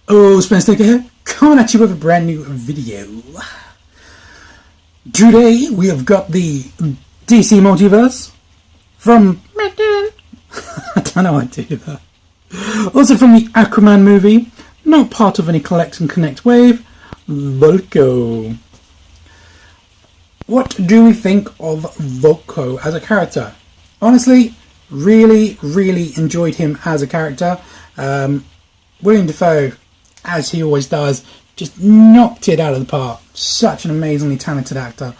Oh, Spencer Sticker here, coming at you with a brand new video. Today we have got the DC Multiverse from I don't know how I do that. Also from the Aquaman movie, not part of any collect and connect wave, Vulko. What do we think of Vulko as a character? Honestly, really enjoyed him as a character. William Dafoe, as he always does, just knocked it out of the park. Such an amazingly talented actor.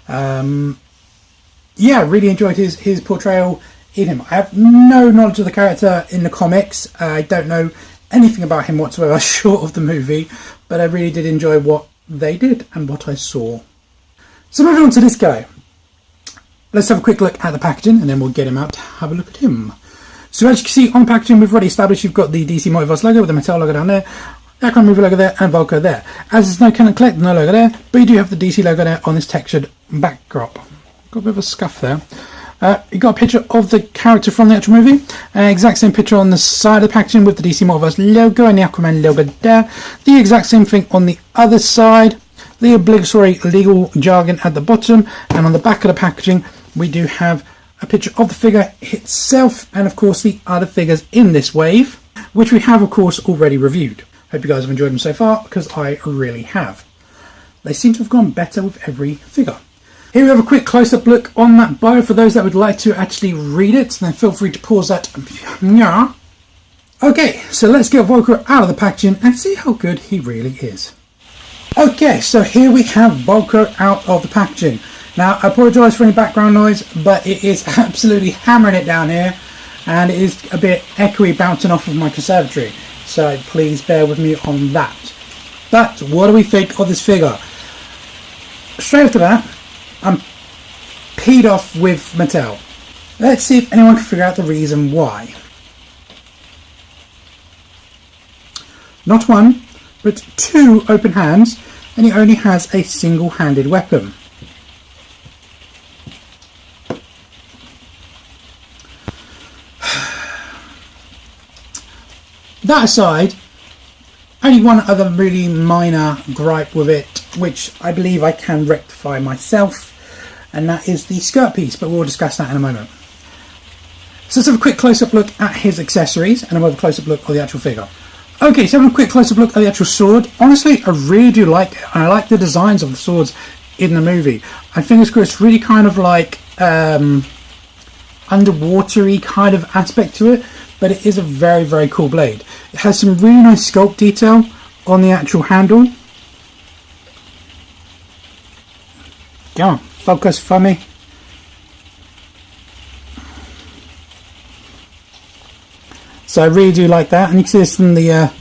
Yeah, really enjoyed his portrayal in him. I have no knowledge of the character in the comics. I don't know anything about him whatsoever short of the movie, but I really did enjoy what they did and what I saw. So moving on to this guy. Let's have a quick look at the packaging and then we'll get him out to have a look at him. So as you can see on the packaging, we've already established you've got the DC Multiverse logo with the Mattel logo down there, the Aquaman movie logo there, and Vulko there. As there's no Canon Collect, no logo there, but you do have the DC logo there on this textured backdrop. Got a bit of a scuff there. You got a picture of the character from the actual movie. Exact same picture on the side of the packaging with the DC Multiverse logo and the Aquaman logo there. The exact same thing on the other side. The obligatory legal jargon at the bottom, and on the back of the packaging we do have a picture of the figure itself and of course the other figures in this wave, which we have of course already reviewed. Hope you guys have enjoyed them so far, because I really have. They seem to have gone better with every figure. Here we have a quick close-up look on that bio for those that would like to actually read it, then feel free to pause that. Yeah. Okay, so let's get Vulko out of the packaging and see how good he really is. Okay, so here we have Vulko out of the packaging. Now, I apologise for any background noise, but it is absolutely hammering it down here, and it is a bit echoey bouncing off of my conservatory, so please bear with me on that. But what do we think of this figure? Straight after that, I'm peed off with Mattel. Let's see if anyone can figure out the reason why. Not one, but two open hands, and he only has a single-handed weapon. That aside, only one other really minor gripe with it, which I believe I can rectify myself, and that is the skirt piece, but we'll discuss that in a moment. So let's have a quick close-up look at his accessories, and then we'll have a close-up look of the actual figure. Okay, so having a quick close-up look at the actual sword. Honestly, I really do like it, and I like the designs of the swords in the movie. I think it's really kind of like underwater-y kind of aspect to it, but it is a very cool blade. It has some really nice sculpt detail on the actual handle. Come on, focus for me. So I really do like that, and you can see this from the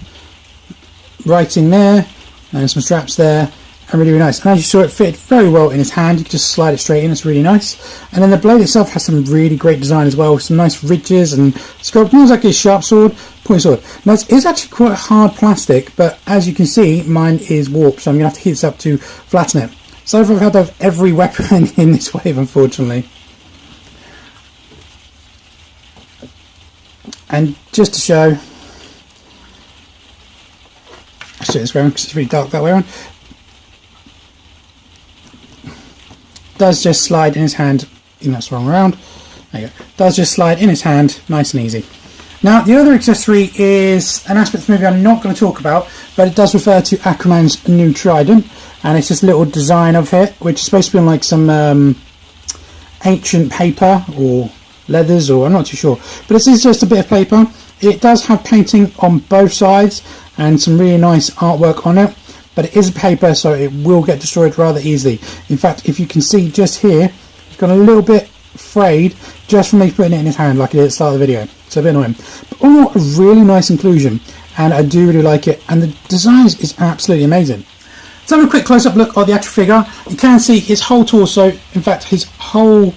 writing there, and some straps there, and really nice. And as you saw, it fitted very well in his hand. You can just slide it straight in, it's really nice. And then the blade itself has some really great design as well, with some nice ridges and sculpt. It looks like a sharp sword, pointy sword. Now it's actually quite hard plastic, but as you can see, mine is warped, so I'm going to have to heat this up to flatten it. So I've had to have every weapon in this wave, unfortunately. And just to show, I'll show this way around because it's really dark that way around. Does just slide in his hand, even though that's the wrong round. There you go. Does just slide in his hand, nice and easy. Now, the other accessory is an aspect of the movie I'm not going to talk about, but it does refer to Aquaman's new trident, and it's this little design of it, which is supposed to be on like some ancient paper or leathers, or I'm not too sure, but this is just a bit of paper. It does have painting on both sides and some really nice artwork on it, but it is paper, so it will get destroyed rather easily. In fact, if you can see just here, it's got a little bit frayed just from me putting it in his hand like I did at the start of the video. So a bit annoying, but all a really nice inclusion, and I do really like it, and the design is absolutely amazing. So have a quick close-up look of the actual figure. You can see his whole torso, in fact his whole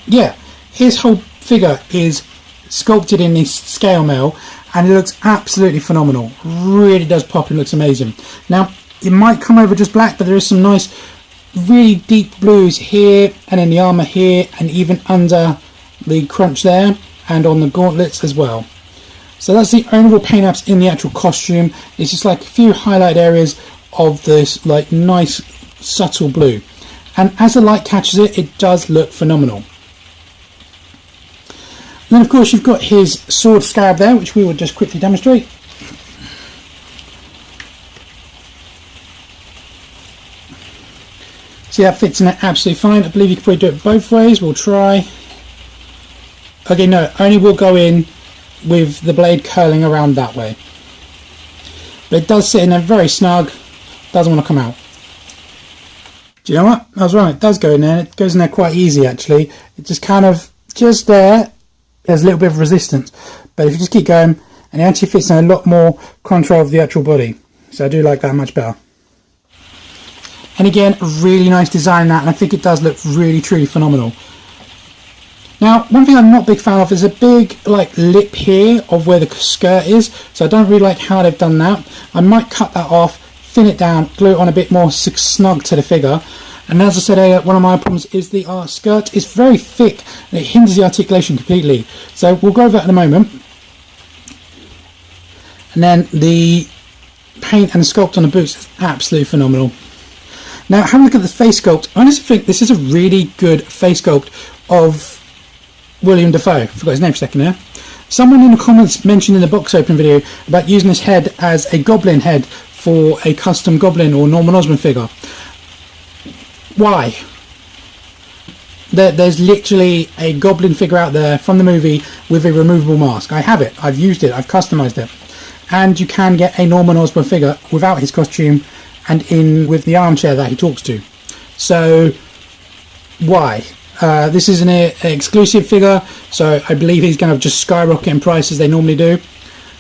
figure is sculpted in this scale mail, and it looks absolutely phenomenal. Really does pop and looks amazing. Now it might come over just black, but there is some nice really deep blues here, and in the armour here, and even under the crunch there, and on the gauntlets as well. So that's the only real paint apps in the actual costume. It's just like a few highlight areas of this like nice subtle blue. And as the light catches it, it does look phenomenal. Then of course you've got his sword scarab there, which we will just quickly demonstrate. See, that fits in there absolutely fine. I believe you can probably do it both ways. We'll try. Okay, no, only will go in with the blade curling around that way. But it does sit in there very snug. Doesn't want to come out. Do you know what? I was right, it does go in there. It goes in there quite easy actually. It just kind of, just there, there's a little bit of resistance. But if you just keep going, and it actually fits in a lot more control of the actual body. So I do like that much better. And again, a really nice design that, and I think it does look really truly phenomenal. Now, one thing I'm not a big fan of is a big like lip here of where the skirt is, so I don't really like how they've done that. I might cut that off, thin it down, glue it on a bit more snug to the figure. And as I said earlier, one of my problems is the skirt is very thick and it hinders the articulation completely. So we'll go over that in a moment. And then the paint and the sculpt on the boots is absolutely phenomenal. Now, have a look at the face sculpt. I honestly think this is a really good face sculpt of William Dafoe. Forgot his name for a second there. Someone in the comments mentioned in the box open video about using this head as a goblin head for a custom goblin or Norman Osborn figure. Why? There's literally a goblin figure out there from the movie with a removable mask. I have it. I've used it. I've customized it. And you can get a Norman Osborn figure without his costume and in with the armchair that he talks to. So why? This is an exclusive figure, so I believe he's going to just skyrocket in price as they normally do.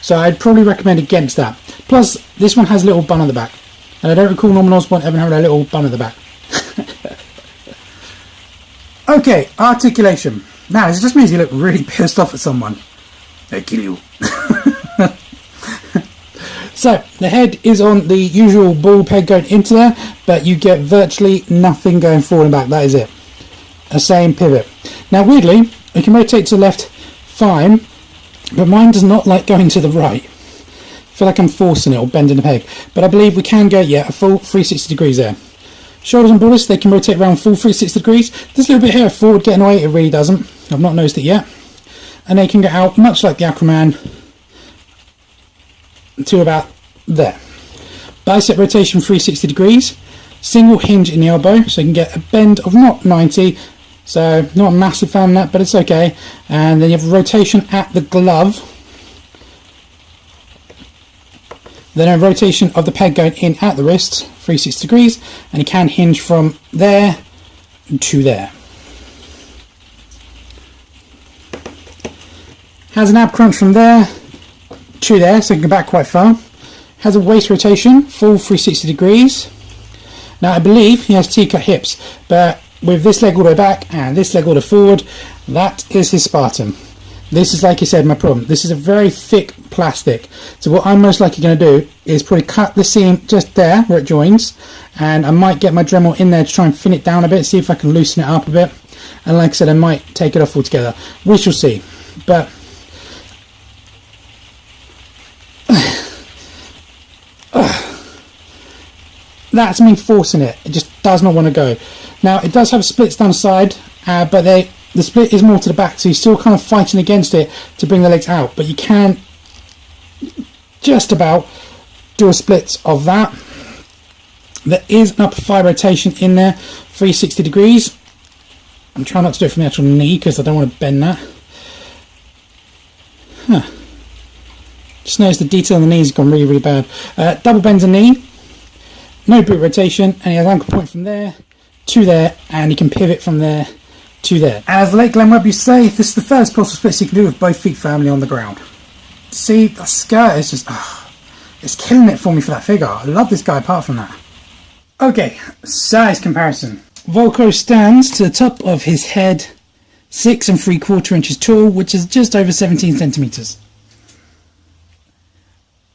So I'd probably recommend against that. Plus, this one has a little bun on the back, and I don't recall Norman Osborn ever having a little bun at the back. Okay, articulation. Now, this just means you look really pissed off at someone. They kill you. So, the head is on the usual ball peg going into there, but you get virtually nothing going forward and back. That is it. A same pivot. Now, weirdly, it can rotate to the left fine, but mine does not like going to the right. I feel like I'm forcing it or bending the peg. But I believe we can go, yeah, a full 360 degrees there. Shoulders and borders, they can rotate around full 360 degrees. This little bit here, forward getting away, it really doesn't. I've not noticed it yet. And they can get out, much like the Aquaman, to about there. Bicep rotation 360 degrees. Single hinge in the elbow, so you can get a bend of not 90. So, not a massive fan of that, but it's okay. And then you have a rotation at the glove. Then a rotation of the peg going in at the wrist, 360 degrees, and you can hinge from there to there. Has an ab crunch from there to there, so you can go back quite far. Has a waist rotation, full 360 degrees. Now I believe he has T-cut hips, but with this leg all the way back and this leg all the way forward, that is his Spartan. This is, like I said, my problem. This is a very thick plastic. So what I'm most likely going to do is probably cut the seam just there where it joins, and I might get my Dremel in there to try and thin it down a bit, see if I can loosen it up a bit. And like I said, I might take it off altogether. We shall see. But that's me forcing it. It just does not want to go. Now it does have splits down the side, but the split is more to the back, so you're still kind of fighting against it to bring the legs out. But you can just about do a split of that. There is an upper thigh rotation in there, 360 degrees. I'm trying not to do it from the actual knee because I don't want to bend that. Just notice the detail on the knees has gone really, really bad. Double bends the knee. No boot rotation, and he has ankle point from there to there, and he can pivot from there to there. As Lake Glenn Webb used to say, this is the first possible split you can do with both feet firmly on the ground. See, the skirt is just, it's killing it for me for that figure. I love this guy apart from that. Okay, size comparison. Vulko stands to the top of his head 6 3/4 inches tall, which is just over 17 centimeters.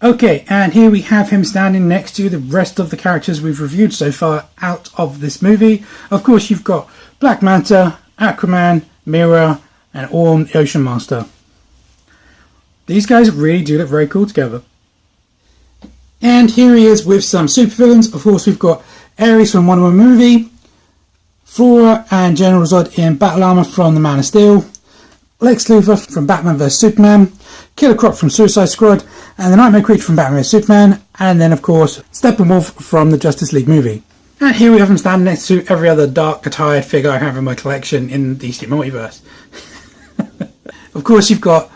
Okay, and here we have him standing next to the rest of the characters we've reviewed so far out of this movie. Of course, you've got Black Manta, Aquaman, Mira, and Orm, the Ocean Master. these guys really do look very cool together. And here he is with some supervillains. Of course, we've got Ares from Wonder Woman movie, Flora and General Zod in battle armor from The Man of Steel, Lex Luthor from Batman vs Superman, Killer Croc from Suicide Squad, and the Nightmare Creature from Batman vs Superman, and then of course Steppenwolf from the Justice League movie. And here we have him standing next to every other dark attired figure I have in my collection in the DC Multiverse. Of course, you've got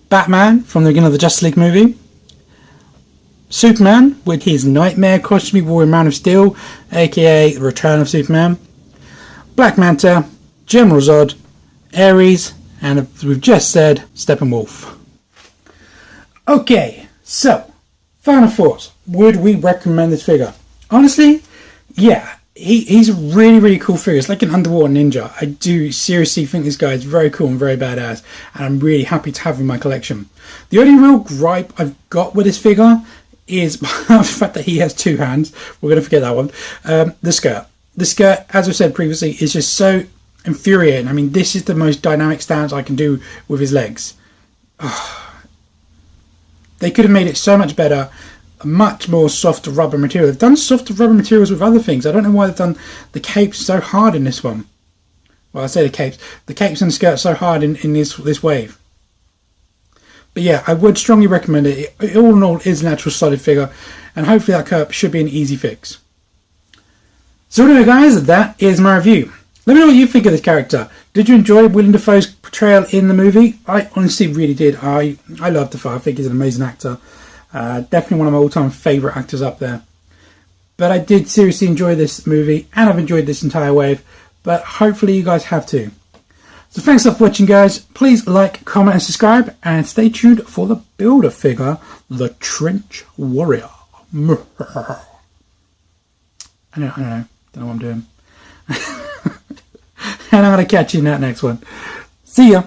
Batman from the beginning of the Justice League movie, Superman with his nightmare costume he wore in Man of Steel, aka The Return of Superman, Black Manta, General Zod, Ares, and as we've just said, Steppenwolf. Okay, so, final thoughts. Would we recommend this figure? Honestly, yeah. He's a really cool figure. It's like an underwater ninja. I do seriously think this guy is very cool and very badass, and I'm really happy to have him in my collection. The only real gripe I've got with this figure is the fact that he has two hands. We're going to forget that one. The skirt. The skirt, as I said previously, is just so infuriating. I mean, this is the most dynamic stance I can do with his legs. They could have made it so much better. A much more softer rubber material. They've done softer rubber materials with other things. I don't know why they've done the capes so hard in this one. Well, I say the capes and the skirt so hard in this wave. But yeah, I would strongly recommend it. It all in all is an actual solid figure, and hopefully that curve should be an easy fix. So anyway guys, that is my review. Let me know what you think of this character. Did you enjoy Willem Dafoe's portrayal in the movie? I honestly really did. I love Dafoe. I think he's an amazing actor. Definitely one of my all-time favourite actors up there. But I did seriously enjoy this movie, and I've enjoyed this entire wave. But hopefully you guys have too. So thanks for watching guys. Please like, comment and subscribe. And stay tuned for the Build-A-Figure, the Trench Warrior. I don't know what I'm doing. And I'm going to catch you in that next one. See ya.